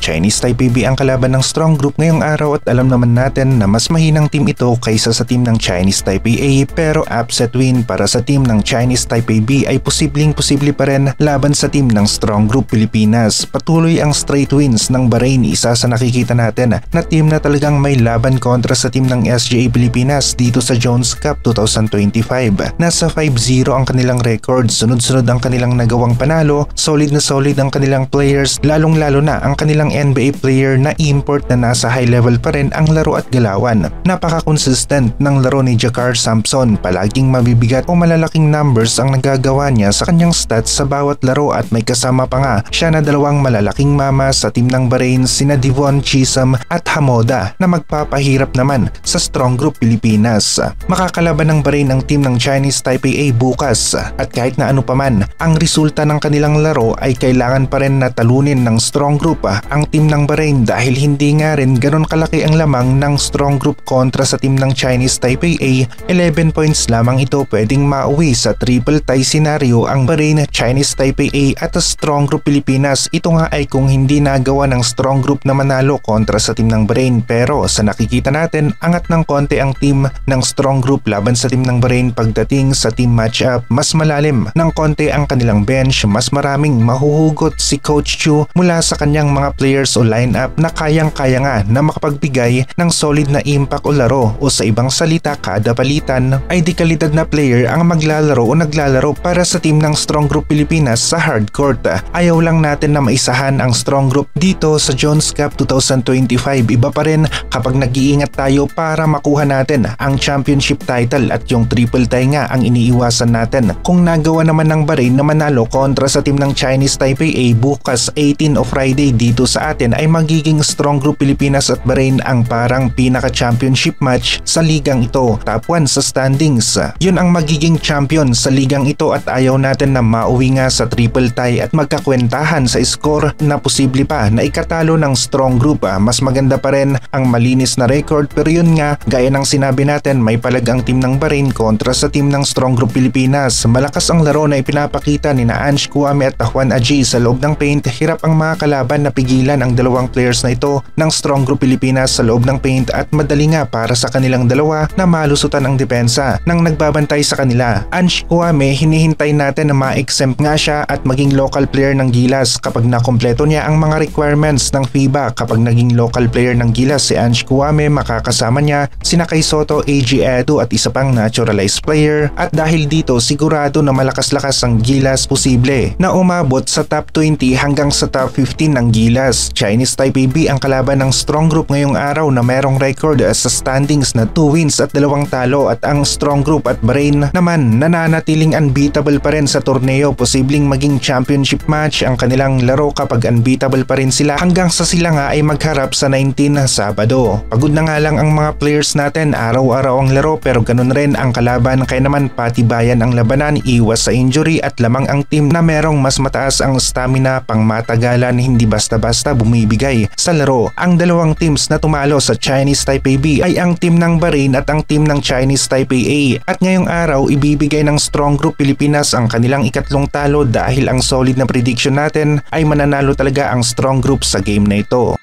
Chinese Taipei B ang kalaban ng Strong Group ngayong araw at alam naman natin na mas mahinang team ito kaysa sa team ng Chinese Taipei A, pero upset win para sa team ng Chinese Taipei B ay posible pa rin laban sa team ng Strong Group Pilipinas. Patuloy ang straight wins ng Bahrain, isa sa nakikita natin na team na talagang may laban kontra sa team ng SGA Pilipinas dito sa Jones Cup 2025. Nasa 5-0 ang kanilang record, sunod-sunod ang kanilang nagawang panalo, solid na solid ang kanilang players, lalong-lalo na ang kanilang NBA player na import na nasa high level pa rin ang laro at galawan. Napaka-consistent ng laro ni Jacar Sampson, palaging mabibigat o malalaking numbers ang nagagawa niya sa kanyang stats sa bawat laro at may kasama pa nga siya na dalawang malalaking mama sa team ng Bahrain, sina Devon Chisholm at Hamoda, na magpapahirap naman sa Strong Group Pilipinas. Makakalaban ng Bahrain ang team ng Chinese Taipei A bukas at kahit na ano pa man ang resulta ng kanilang laro ay kailangan pa rin na talunin ng Strong Group ang team ng Bahrain dahil hindi nga rin ganon kalaki ang lamang ng Strong Group kontra sa team ng Chinese Taipei A. 11 points lamang ito pwedeng mauwi sa triple tie scenario ang Bahrain, Chinese Taipei A at Strong Group Pilipinas. Ito nga ay kung hindi nagawa ng Strong Group na manalo kontra sa team ng Bahrain, pero sa nakikita natin angat ng konti ang team ng Strong Group laban sa team ng Bahrain pagdating sa team matchup. Mas malalim ng konti ang kanilang bench, mas maraming mahuhugot si Coach Chu mula sa kanyang mga players o lineup na kayang-kaya nga na makapagbigay ng solid na impact o laro, o sa ibang salita kada palitan ay di kalidad na player ang maglalaro o naglalaro para sa team ng Strong Group Pilipinas sa hardcourt. Ayaw lang natin na maisahan ang Strong Group dito sa Jones Cup 2025. Iba pa rin kapag nag-iingat tayo para makuha natin ang championship title at yung triple tie nga ang iniiwasan natin. Kung nagawa naman ng Bahrain na manalo kontra sa team ng Chinese Taipei A bukas 18 o Friday dito sa atin, ay magiging Strong Group Pilipinas at Bahrain ang parang pinaka-championship match sa ligang ito. Top 1 sa standings. Yun ang magiging champion sa ligang ito at ayaw natin na mauwi nga sa triple tie at magkakwentahan sa score na posible pa na ikatalo ng Strong Group. Mas maganda pa rin ang malinis na record, pero yun nga, gaya ng sinabi natin, may palag ang team ng Bahrain kontra sa team ng Strong Group Pilipinas. Malakas ang laro na ipinapakita ni na Ange Kouame at Juan Aji sa loob ng paint. Hirap ang mga kalaban na pigilan ang dalawang players na ito ng Strong Group Pilipinas sa loob ng paint at madali nga para sa kanilang dalawa na malusutan ang depensa ng nagbabantay sa kanila. Ange Kouame, hinihintay natin na ma-exempt nga siya at maging local player ng Gilas kapag nakompleto niya ang mga requirements ng FIBA. Kapag naging local player ng Gilas si Ange Kouame, makakasama niya sina Kai Soto, AG Edu at isa pang naturalized player, at dahil dito sigurado na malakas-lakas ang Gilas, posible na umabot sa top 20 hanggang sa top 15 ng Gilas. Chinese Taipei B ang kalaban ng Strong Group ngayong araw na merong record sa standings na 2 wins at 2 talo, at ang Strong Group at Bahrain naman nananatiling unbeatable pa rin sa torneo. Posibleng maging championship match ang kanilang laro kapag unbeatable pa rin sila hanggang sa sila nga ay magharap sa 19 na Sabado. Pagod na nga lang ang mga players natin, araw-araw ang laro pero ganun rin ang kalaban, kaya naman patibayan ang labanan, iwas sa injury at lamang ang team na merong mas mataas ang stamina pang matagalan, hindi basta-basta bumibigay sa laro. Ang dalawang teams na tumalo sa Chinese Taipei B ay ang team ng Bahrain at ang team ng Chinese Taipei A, at ngayong araw ibibigay ng Strong Group Pilipinas ang kanilang ikatlong talo dahil ang solid na prediction natin ay mananalo talaga ang Strong Group sa game na ito.